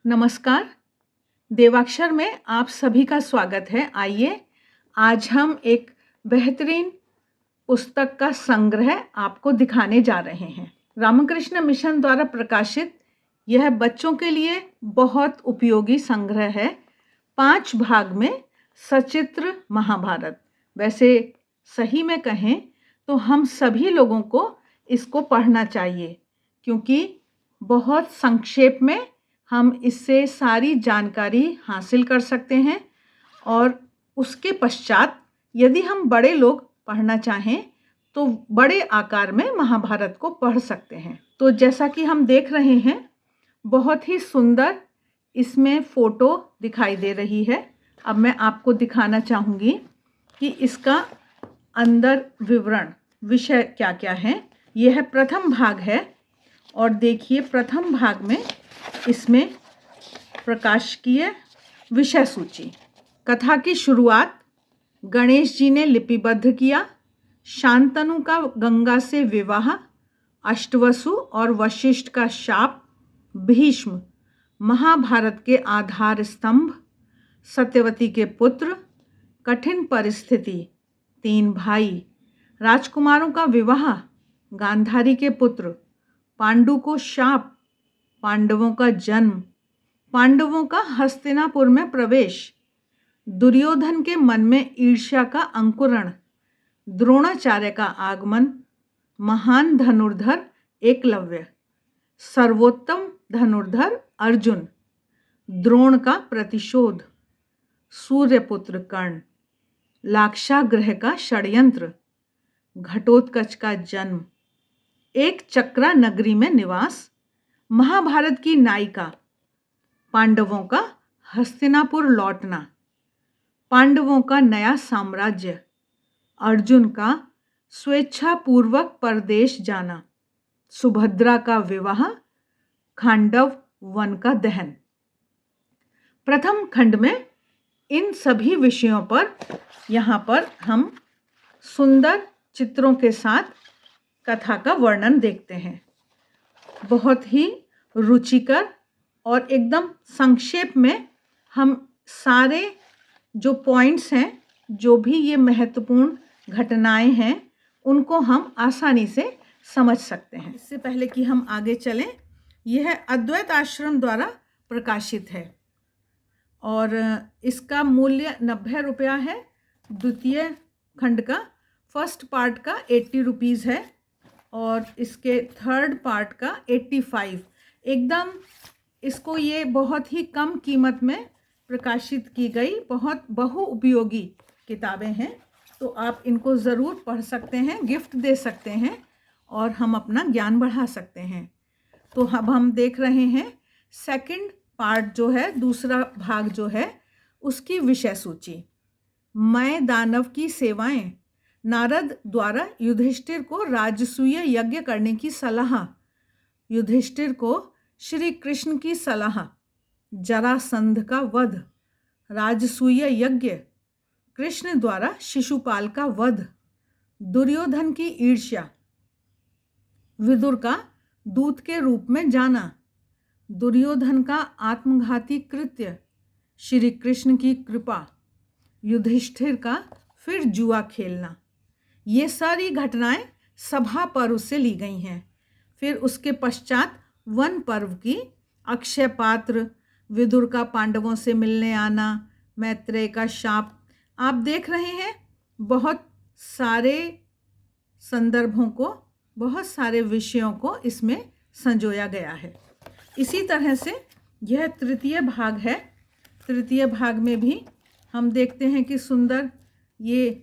नमस्कार। देवाक्षर में आप सभी का स्वागत है। आइए आज हम एक बेहतरीन पुस्तक का संग्रह आपको दिखाने जा रहे हैं। रामकृष्ण मिशन द्वारा प्रकाशित यह बच्चों के लिए बहुत उपयोगी संग्रह है। 5 भाग में सचित्र महाभारत। वैसे सही में कहें तो हम सभी लोगों को इसको पढ़ना चाहिए, क्योंकि बहुत संक्षेप में हम इससे सारी जानकारी हासिल कर सकते हैं। और उसके पश्चात यदि हम बड़े लोग पढ़ना चाहें तो बड़े आकार में महाभारत को पढ़ सकते हैं। तो जैसा कि हम देख रहे हैं, बहुत ही सुंदर इसमें फ़ोटो दिखाई दे रही है। अब मैं आपको दिखाना चाहूँगी कि इसका अंदर विवरण विषय क्या क्या है। यह प्रथम भाग है और देखिए प्रथम भाग में इसमें प्रकाशकीय विषय सूची। कथा की शुरुआत गणेश जी ने लिपिबद्ध किया। शांतनु का गंगा से विवाह, अष्टवसु और वशिष्ठ का शाप, भीष्म महाभारत के आधार स्तंभ, सत्यवती के पुत्र, कठिन परिस्थिति, 3 भाई, राजकुमारों का विवाह, गांधारी के पुत्र, पांडु को शाप, पांडवों का जन्म, पांडवों का हस्तिनापुर में प्रवेश, दुर्योधन के मन में ईर्ष्या का अंकुरण, द्रोणाचार्य का आगमन, महान धनुर्धर एकलव्य, सर्वोत्तम धनुर्धर अर्जुन, द्रोण का प्रतिशोध, सूर्यपुत्र कर्ण, लाक्षागृह का षड्यंत्र, घटोत्कच का जन्म, एक चक्रा नगरी में निवास, महाभारत की नायिका, पांडवों का हस्तिनापुर लौटना, पांडवों का नया साम्राज्य, अर्जुन का स्वेच्छापूर्वक परदेश जाना, सुभद्रा का विवाह, खांडव वन का दहन। प्रथम खंड में इन सभी विषयों पर यहाँ पर हम सुंदर चित्रों के साथ कथा का वर्णन देखते हैं। बहुत ही रुचिकर और एकदम संक्षेप में हम सारे जो पॉइंट्स हैं, जो भी ये महत्वपूर्ण घटनाएं हैं, उनको हम आसानी से समझ सकते हैं। इससे पहले कि हम आगे चलें, यह अद्वैत आश्रम द्वारा प्रकाशित है और इसका मूल्य 90 रुपया है। द्वितीय खंड का फर्स्ट पार्ट का 80 रुपीज़ है और इसके थर्ड पार्ट का 85। एकदम इसको ये बहुत ही कम कीमत में प्रकाशित की गई बहुत बहुउपयोगी किताबें हैं। तो आप इनको ज़रूर पढ़ सकते हैं, गिफ्ट दे सकते हैं और हम अपना ज्ञान बढ़ा सकते हैं। तो अब हम देख रहे हैं सेकंड पार्ट जो है, दूसरा भाग जो है, उसकी विषय सूची। मैं दानव की सेवाएं। नारद द्वारा युधिष्ठिर को राजसूय यज्ञ करने की सलाह। युधिष्ठिर को श्री कृष्ण की सलाह। जरासंध का वध। राजसूय यज्ञ। कृष्ण द्वारा शिशुपाल का वध। दुर्योधन की ईर्ष्या। विदुर का दूत के रूप में जाना। दुर्योधन का आत्मघाती कृत्य। श्री कृष्ण की कृपा। युधिष्ठिर का फिर जुआ खेलना। ये सारी घटनाएं सभा पर्व से ली गई हैं। फिर उसके पश्चात वन पर्व की अक्षय पात्र, विदुर का पांडवों से मिलने आना, मैत्रेय का शाप। आप देख रहे हैं बहुत सारे संदर्भों को, बहुत सारे विषयों को इसमें संजोया गया है। इसी तरह से यह तृतीय भाग है। तृतीय भाग में भी हम देखते हैं कि सुंदर ये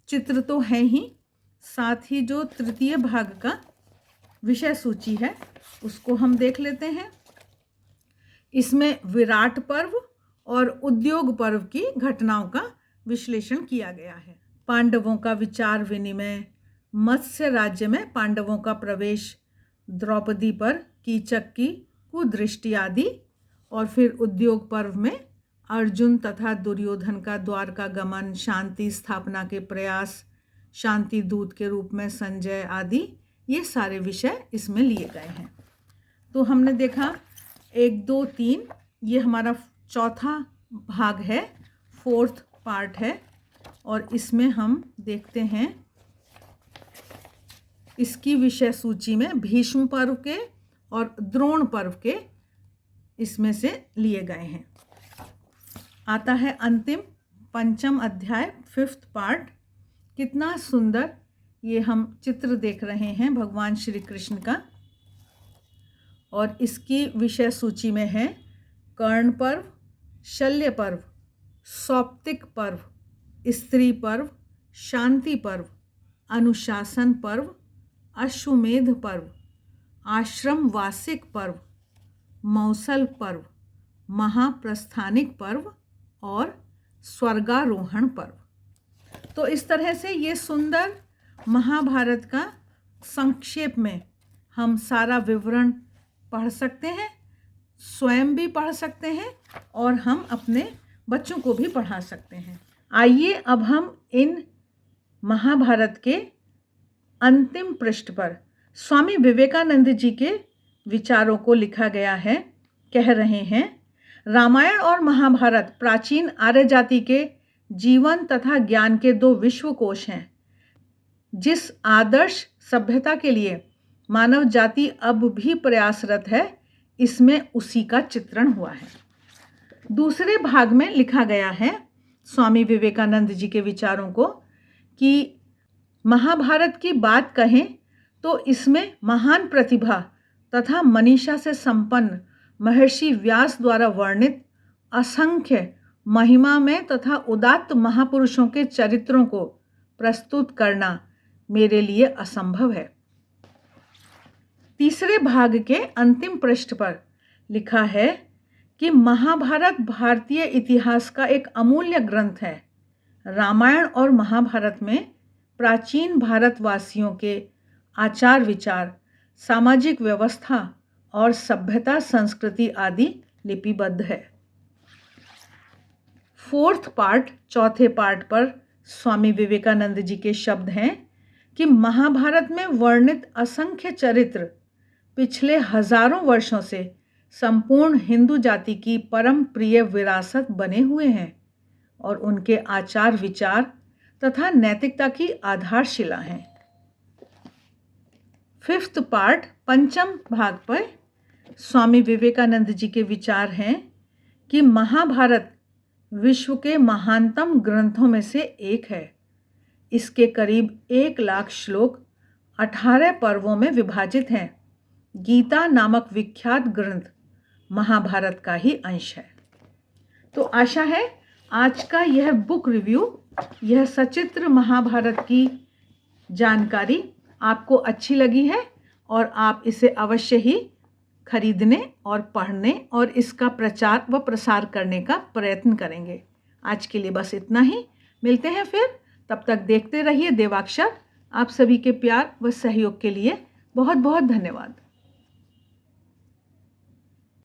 चित्र तो है ही, साथ ही जो तृतीय भाग का विषय सूची है उसको हम देख लेते हैं। इसमें विराट पर्व और उद्योग पर्व की घटनाओं का विश्लेषण किया गया है। पांडवों का विचार विनिमय, मत्स्य राज्य में पांडवों का प्रवेश, द्रौपदी पर कीचक की कुदृष्टि आदि, और फिर उद्योग पर्व में अर्जुन तथा दुर्योधन का द्वारका गमन, शांति स्थापना के प्रयास, शांति दूत के रूप में संजय आदि, ये सारे विषय इसमें लिए गए हैं। तो हमने देखा 1, 2, 3 ये हमारा चौथा भाग है, 4th पार्ट है। और इसमें हम देखते हैं इसकी विषय सूची में भीष्म पर्व के और द्रोण पर्व के इसमें से लिए गए हैं। आता है अंतिम 5म अध्याय, 5th पार्ट। कितना सुंदर ये हम चित्र देख रहे हैं भगवान श्री कृष्ण का। और इसकी विषय सूची में है कर्ण पर्व, शल्य पर्व, सौप्तिक पर्व, स्त्री पर्व, शांति पर्व, अनुशासन पर्व, अश्वमेध पर्व, आश्रम वासिक पर्व, मौसल पर्व, महाप्रस्थानिक पर्व और स्वर्गारोहण पर्व। तो इस तरह से ये सुंदर महाभारत का संक्षेप में हम सारा विवरण पढ़ सकते हैं, स्वयं भी पढ़ सकते हैं और हम अपने बच्चों को भी पढ़ा सकते हैं। आइए अब हम इन महाभारत के अंतिम पृष्ठ पर स्वामी विवेकानंद जी के विचारों को लिखा गया है। कह रहे हैं, रामायण और महाभारत प्राचीन आर्य जाति के जीवन तथा ज्ञान के 2 विश्वकोश हैं। जिस आदर्श सभ्यता के लिए मानव जाति अब भी प्रयासरत है, इसमें उसी का चित्रण हुआ है। दूसरे भाग में लिखा गया है स्वामी विवेकानंद जी के विचारों को कि महाभारत की बात कहें तो इसमें महान प्रतिभा तथा मनीषा से संपन्न महर्षि व्यास द्वारा वर्णित असंख्य महिमा में तथा उदात्त महापुरुषों के चरित्रों को प्रस्तुत करना मेरे लिए असंभव है। तीसरे भाग के अंतिम पृष्ठ पर लिखा है कि महाभारत भारतीय इतिहास का एक अमूल्य ग्रंथ है। रामायण और महाभारत में प्राचीन भारतवासियों के आचार विचार, सामाजिक व्यवस्था और सभ्यता संस्कृति आदि लिपिबद्ध है। 4th पार्ट, चौथे पार्ट पर स्वामी विवेकानंद जी के शब्द हैं कि महाभारत में वर्णित असंख्य चरित्र पिछले हजारों वर्षों से संपूर्ण हिंदू जाति की परम प्रिय विरासत बने हुए हैं और उनके आचार विचार तथा नैतिकता की आधारशिला हैं। 5th पार्ट, 5म भाग पर स्वामी विवेकानंद जी के विचार हैं कि महाभारत विश्व के महानतम ग्रंथों में से एक है। इसके करीब 1 लाख श्लोक 18 पर्वों में विभाजित हैं। गीता नामक विख्यात ग्रंथ महाभारत का ही अंश है। तो आशा है आज का यह बुक रिव्यू, यह सचित्र महाभारत की जानकारी आपको अच्छी लगी है और आप इसे अवश्य ही खरीदने और पढ़ने और इसका प्रचार व प्रसार करने का प्रयत्न करेंगे। आज के लिए बस इतना ही, मिलते हैं फिर। तब तक देखते रहिए देवाक्षर। आप सभी के प्यार व सहयोग के लिए बहुत बहुत धन्यवाद।